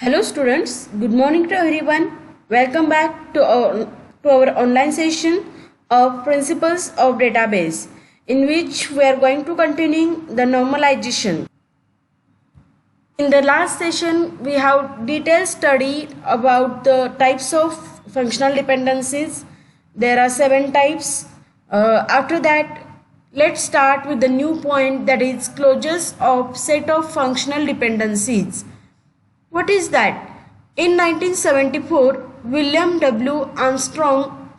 Hello students, good morning to everyone. Welcome back to our online session of Principles of Database, in which we are going to continue the normalization. In the last session, we have detailed study about the types of functional dependencies. There are 7 types. After that, let's start with the new point, that is closures of set of functional dependencies. What is that? In 1974, William W. Armstrong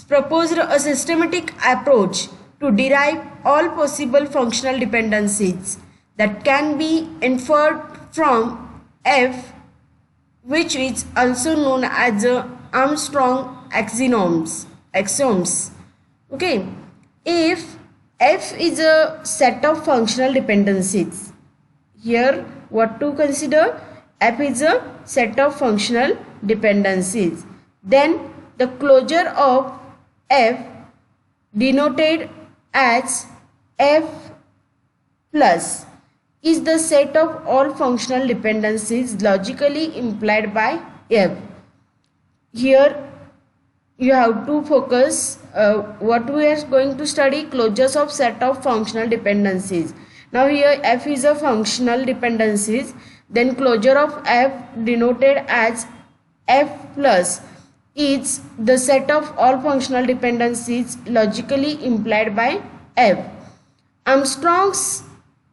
proposed a systematic approach to derive all possible functional dependencies that can be inferred from F, which is also known as the Armstrong axioms. Okay, if F is a set of functional dependencies, here what to consider? F is a set of functional dependencies. Then the closure of F, denoted as F plus, is the set of all functional dependencies logically implied by F. Here you have to focus what we are going to study: closures of set of functional dependencies. Now here F is a functional dependencies. Then closure of F, denoted as F plus, is the set of all functional dependencies logically implied by F. Armstrong's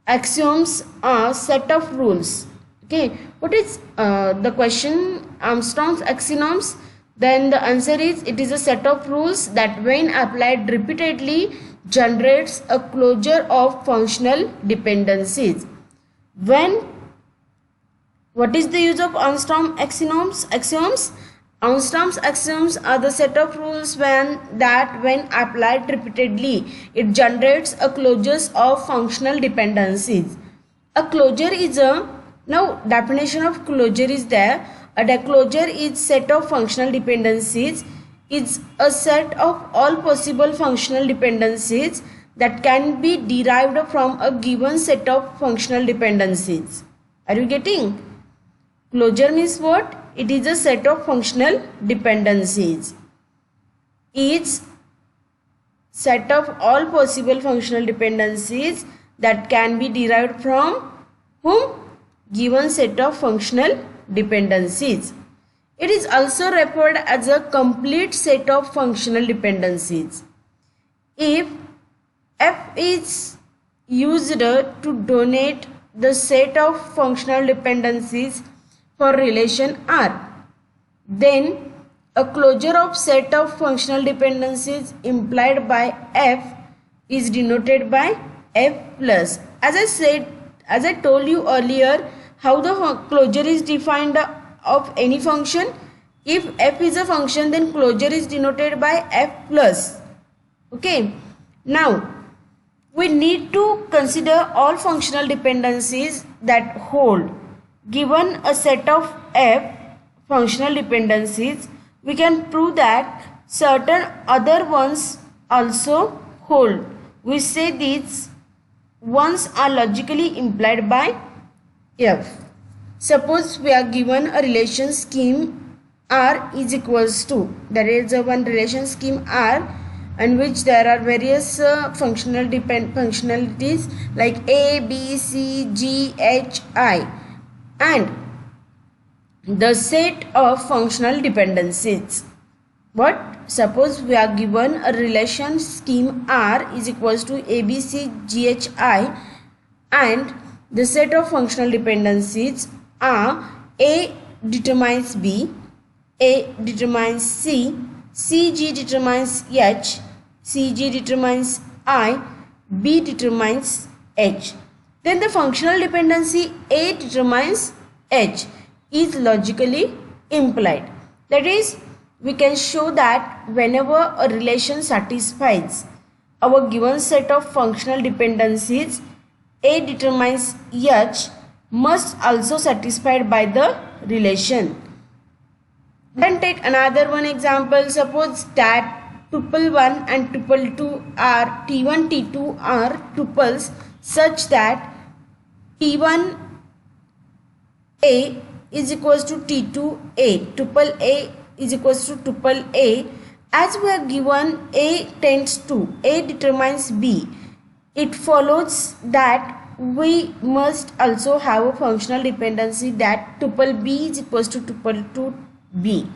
axioms are set of rules. Okay, what is the question? Armstrong's axioms? Then the answer is, it is a set of rules that when applied repeatedly generates a closure of functional dependencies. What is the use of Armstrong axioms? Armstrong's axioms are the set of rules when applied repeatedly, it generates a closures of functional dependencies. A closure is now definition of closure is there. A closure is set of functional dependencies. It's a set of all possible functional dependencies that can be derived from a given set of functional dependencies. Are you getting? Closure means what? It is a set of functional dependencies. Each set of all possible functional dependencies that can be derived from whom? Given set of functional dependencies. It is also referred as a complete set of functional dependencies. If F is used to denote the set of functional dependencies for relation R, then a closure of set of functional dependencies implied by F is denoted by F plus. As I told you earlier, how the closure is defined of any function. If F is a function, then closure is denoted by F plus. Okay. Now we need to consider all functional dependencies that hold. Given a set of F functional dependencies, we can prove that certain other ones also hold. We say these ones are logically implied by F. Suppose we are given a relation scheme R is equals to, there is a one relation scheme R in which there are various functionalities like A, B, C, G, H, I, and the set of functional dependencies. But suppose we are given a relation scheme R is equals to A, B, C, G, H, I, and the set of functional dependencies are A determines B, A determines C, CG determines H, CG determines I, B determines H. Then the functional dependency A determines H is logically implied. That is, we can show that whenever a relation satisfies our given set of functional dependencies, A determines H must also satisfied by the relation. Then take another one example. Suppose that tuple 1 and tuple 2 are T1, T2 are tuples such that T1 A is equals to T2A, tuple A is equals to tuple A, as we are given A tends to, A determines B, it follows that we must also have a functional dependency that tuple B is equals to tuple 2B.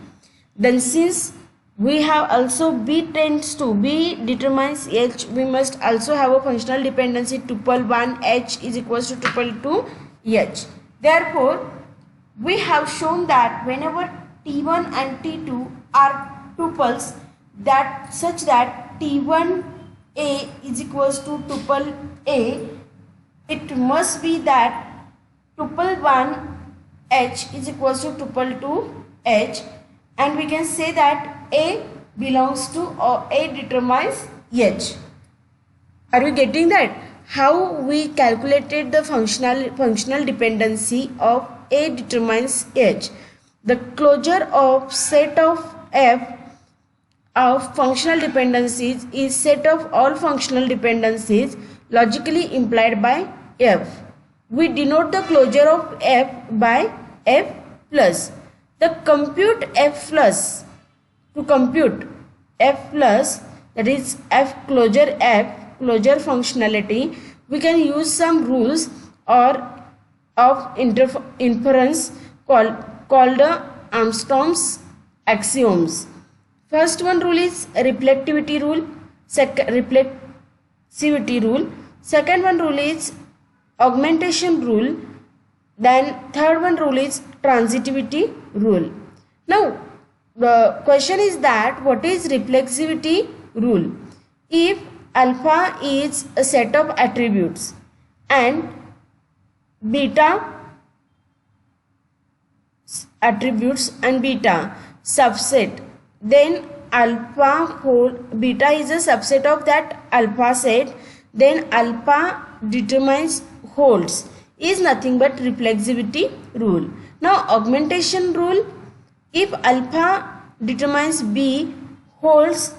Then since we have also B tends to, B determines H, we must also have a functional dependency tuple 1 H is equals to tuple 2 H. Therefore, we have shown that whenever T1 and T2 are tuples that such that T1 A is equals to tuple A, it must be that tuple 1 H is equals to tuple 2 H, and we can say that A belongs to or A determines H. Are you getting that? How we calculated the functional dependency of A determines H. The closure of set of F of functional dependencies is set of all functional dependencies logically implied by F. We denote the closure of F by F plus. The compute F plus, to compute F plus, that is F closure functionality, we can use some rules or of inference called the Armstrong's axioms. First one rule is reflectivity rule. Second one rule is augmentation rule. Then third one rule is transitivity rule. Now the question is that what is reflexivity rule? If alpha is a set of attributes and beta attributes and beta subset, then alpha whole beta is a subset of that alpha set, then alpha determines holds is nothing but reflexivity rule. Now augmentation rule, if alpha determines B holds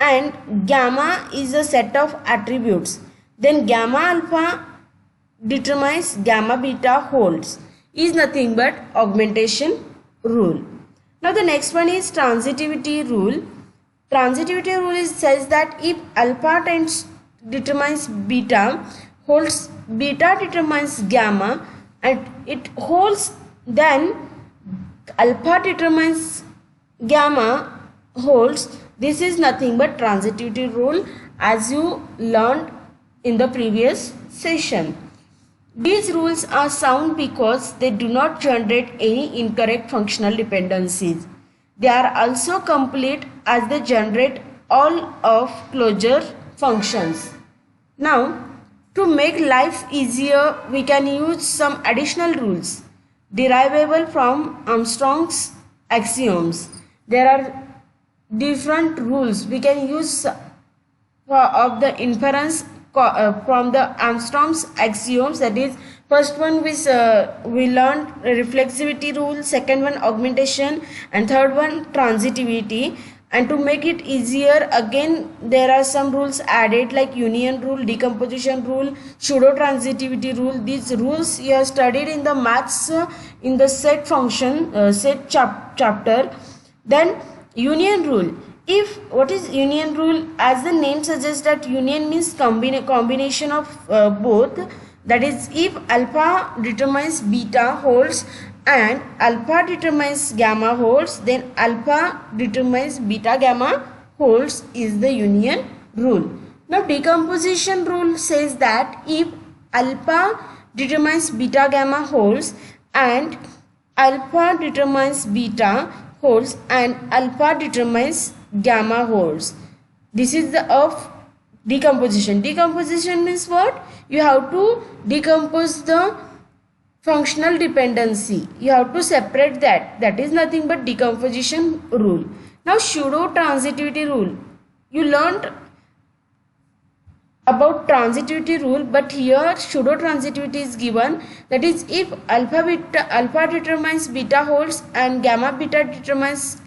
and gamma is a set of attributes, then gamma alpha determines gamma beta holds is nothing but augmentation rule. Now the next one is transitivity rule. Transitivity rule says that if alpha determines beta holds, beta determines gamma and it holds, then alpha determines gamma holds. This is nothing but transitivity rule as you learned in the previous session. These rules are sound because they do not generate any incorrect functional dependencies. They are also complete as they generate all of closure functions. Now, to make life easier, we can use some additional rules derivable from Armstrong's axioms. There are different rules we can use of the inference from the Armstrong's axioms. That is, first one which we learned reflexivity rule, second one augmentation, and third one transitivity. And to make it easier, again there are some rules added like union rule, decomposition rule, pseudo transitivity rule. These rules you have studied in the maths in the set function chapter. Then union rule. If what is union rule? As the name suggests that union means combination of both. That is, if alpha determines beta holds and alpha determines gamma holds, then alpha determines beta gamma holds is the union rule. Now decomposition rule says that if alpha determines beta gamma holds and alpha determines beta holds and alpha determines gamma holds. This is the of decomposition. Decomposition means what? You have to decompose the functional dependency. You have to separate that. That is nothing but decomposition rule. Now pseudo transitivity rule. You learned about transitivity rule, but here pseudo transitivity is given. That is, if alpha determines beta holds and gamma beta determines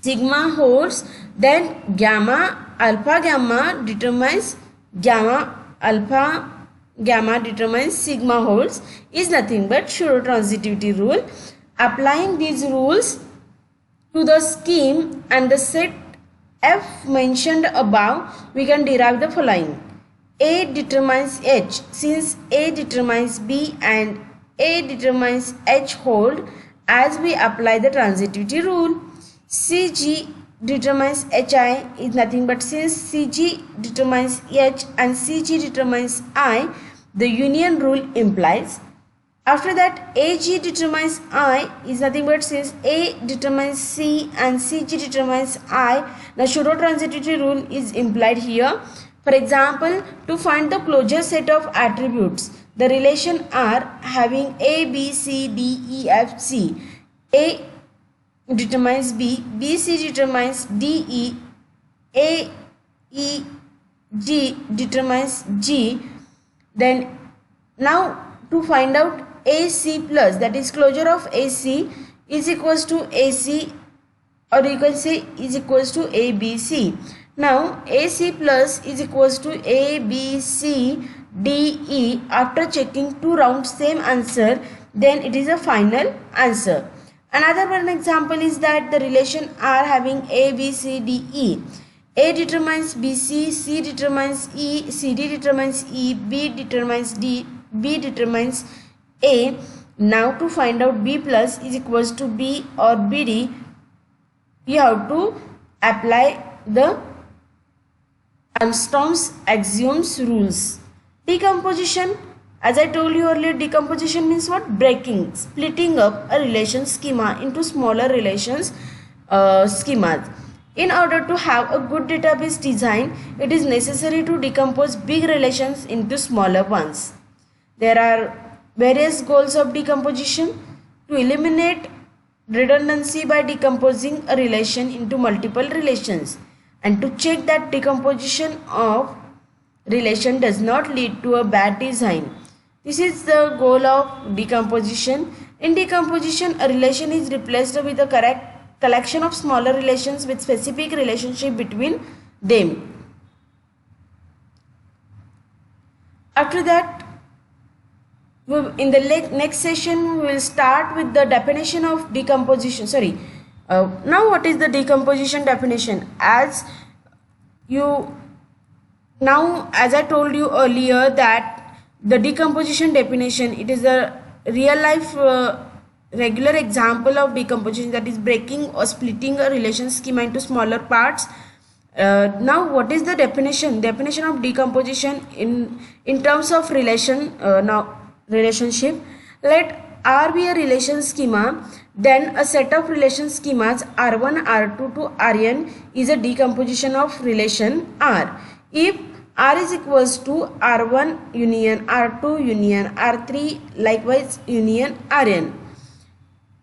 sigma holds, then alpha gamma determines gamma alpha gamma determines sigma holds is nothing but pseudotransitivity rule. Applying these rules to the scheme and the set F mentioned above, we can derive the following. A determines H. Since A determines B and A determines H hold, as we apply the transitivity rule. CG determines HI is nothing but since CG determines H and CG determines I, the union rule implies. After that, AG determines I is nothing but since A determines C and CG determines I, the pseudotransitivity rule is implied here. For example, to find the closure set of attributes, the relation R having A, B, C, D, E, F, C, A determines B, B, C determines D, E, A, E, G determines G. Then now to find out AC plus, that is closure of AC is equals to AC, or you can say is equals to ABC. Now AC plus is equals to ABC DE. After checking two rounds same answer, then it is a final answer. Another one example is that the relation R having A, B, C, D, E. A determines BC, C determines E, CD determines E, B determines D, B determines A. Now to find out B plus is equals to B or BD, you have to apply the Armstrong's axioms rules. Decomposition, as I told you earlier, decomposition means what? Breaking, splitting up a relation schema into smaller relations schemas. In order to have a good database design, it is necessary to decompose big relations into smaller ones. There are various goals of decomposition: to eliminate redundancy by decomposing a relation into multiple relations, and to check that decomposition of relation does not lead to a bad design. This is the goal of decomposition. In decomposition, a relation is replaced with a correct collection of smaller relations with specific relationship between them. After that, in the next session we will start with the definition of decomposition. Now what is the decomposition definition? As I told you earlier that the decomposition definition, it is a real life regular example of decomposition, that is breaking or splitting a relation schema into smaller parts. Now what is the definition of decomposition in terms of relationship? Let R be a relation schema, then a set of relation schemas R1, R2 to Rn is a decomposition of relation R. If R is equals to R1 union R2 union R3 likewise union Rn.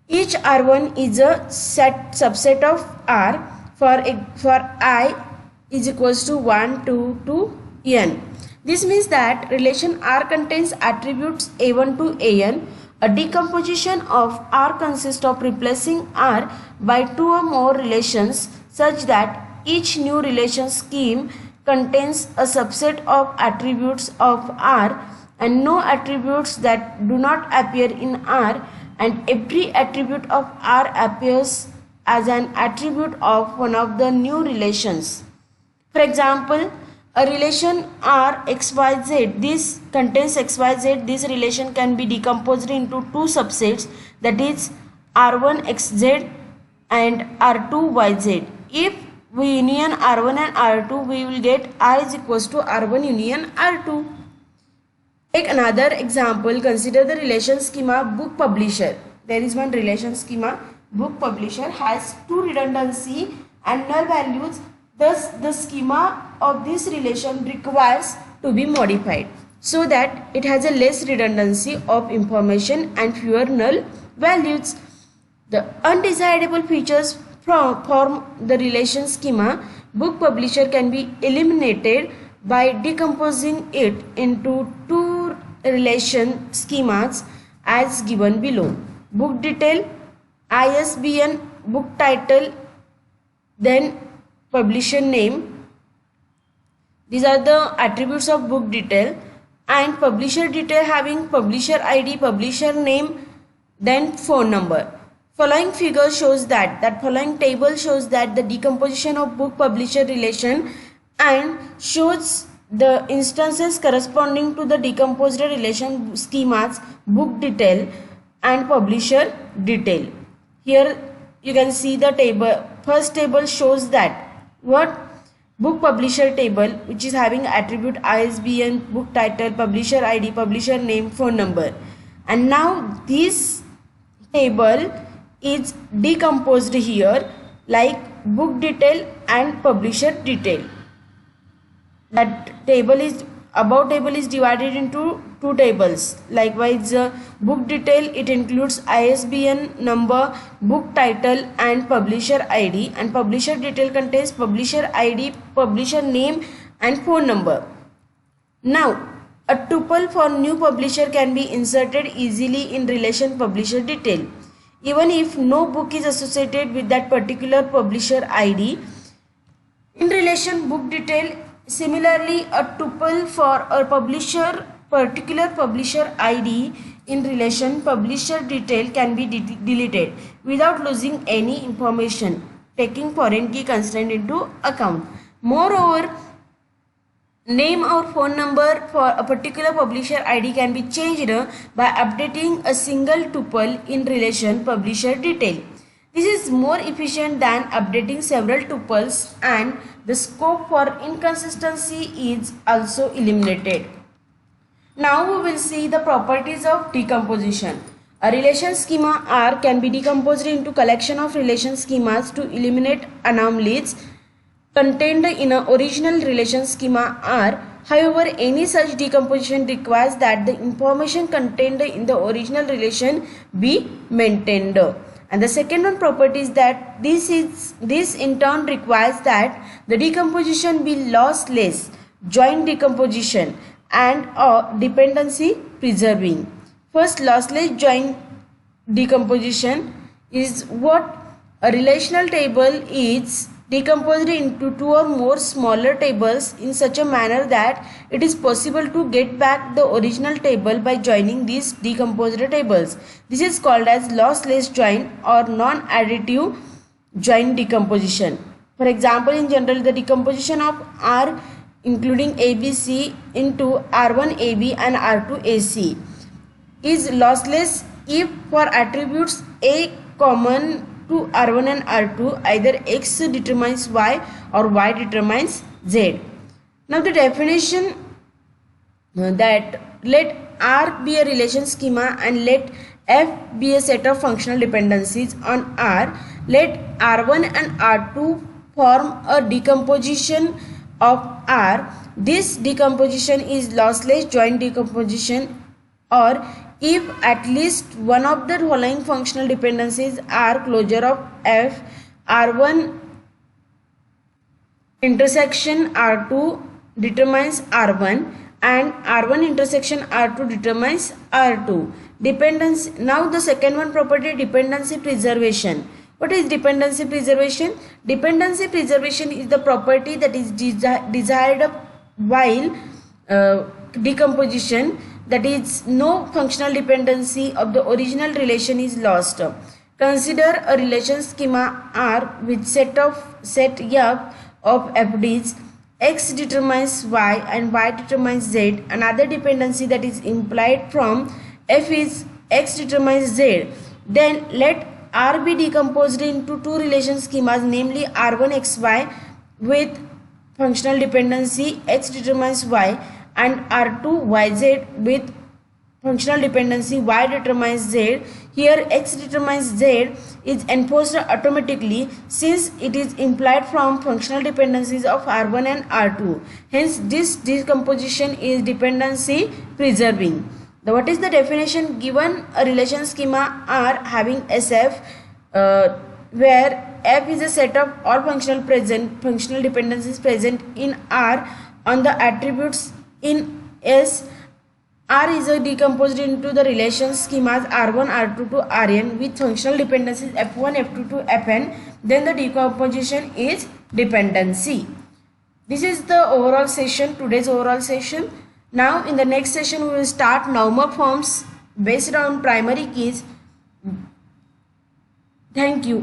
Each R1 is a subset of R for I is equals to 1, 2 to n. This means that relation R contains attributes A1 to An. A decomposition of R consists of replacing R by two or more relations such that each new relation scheme contains a subset of attributes of R and no attributes that do not appear in R, and every attribute of R appears as an attribute of one of the new relations. For example, a relation R XYZ, this contains XYZ, this relation can be decomposed into two subsets, that is R1 XZ and R2 YZ. If we union R1 and R2, we will get R is equals to R1 union R2. Take another example. Consider the relation schema book publisher. There is one relation schema book publisher has two redundancy and null values. Thus, the schema of this relation requires to be modified so that it has a less redundancy of information and fewer null values. The undesirable features from the relation schema book publisher can be eliminated by decomposing it into two relation schemas as given below. Book detail, ISBN, book title, then publisher name. These are the attributes of book detail. and publisher detail having publisher ID, publisher name, then phone number. Following figure shows that following table shows that the decomposition of book publisher relation and shows the instances corresponding to the decomposed relation schemas book detail and publisher detail. Here you can see the table. First table shows that what book publisher table, which is having attribute ISBN, book title, publisher ID, publisher name, phone number. And now this table is decomposed here like book detail and publisher detail. That table is above table is divided into two tables. Likewise, book detail, it includes ISBN number, book title and publisher ID, and publisher detail contains publisher ID, publisher name and phone number. Now a tuple for new publisher can be inserted easily in relation publisher detail even if no book is associated with that particular publisher ID. In relation book detail, similarly, a tuple for a particular publisher ID in relation publisher detail can be deleted without losing any information, taking foreign key constraint into account. Moreover, name or phone number for a particular publisher ID can be changed by updating a single tuple in relation publisher detail. This is more efficient than updating several tuples, and the scope for inconsistency is also eliminated. Now we will see the properties of decomposition. A relation schema R can be decomposed into collection of relation schemas to eliminate anomalies contained in an original relation schema R. However, any such decomposition requires that the information contained in the original relation be maintained. And the second one property is that this in turn requires that the decomposition be lossless, joint decomposition and dependency preserving. First, lossless joint decomposition is what a relational table is decomposed into two or more smaller tables in such a manner that it is possible to get back the original table by joining these decomposed tables. This is called as lossless joint or non-additive joint decomposition. For example, in general, the decomposition of R including ABC into R1AB and R2AC is lossless if for attributes A common to R1 and R2, either X determines Y or Y determines Z. Now the definition that let R be a relation schema and let F be a set of functional dependencies on R, let R1 and R2 form a decomposition of R. This decomposition is lossless joint decomposition, or if at least one of the following functional dependencies are closure of F, R1 intersection R2 determines R1 and R1 intersection R2 determines R2. Dependency. Now the second one property, dependency preservation. What is dependency preservation? Dependency preservation is the property that is desired while decomposition, that is no functional dependency of the original relation is lost. Consider a relation schema R with set F of FDs. X determines Y and Y determines Z. Another dependency that is implied from F is X determines Z. Then let R be decomposed into two relation schemas, namely R1XY with functional dependency X determines Y and R2YZ with functional dependency Y determines Z. Here X determines Z is enforced automatically since it is implied from functional dependencies of R1 and R2. Hence this decomposition is dependency preserving. What is the definition? Given a relation schema R having SF where F is a set of all functional dependencies present in R on the attributes in S, R is decomposed into the relation schemas R1, R2 to Rn with functional dependencies F1, F2 to Fn. Then the decomposition is dependency. This is the overall session, today's overall session. Now in the next session we will start normal forms based on primary keys. Thank you.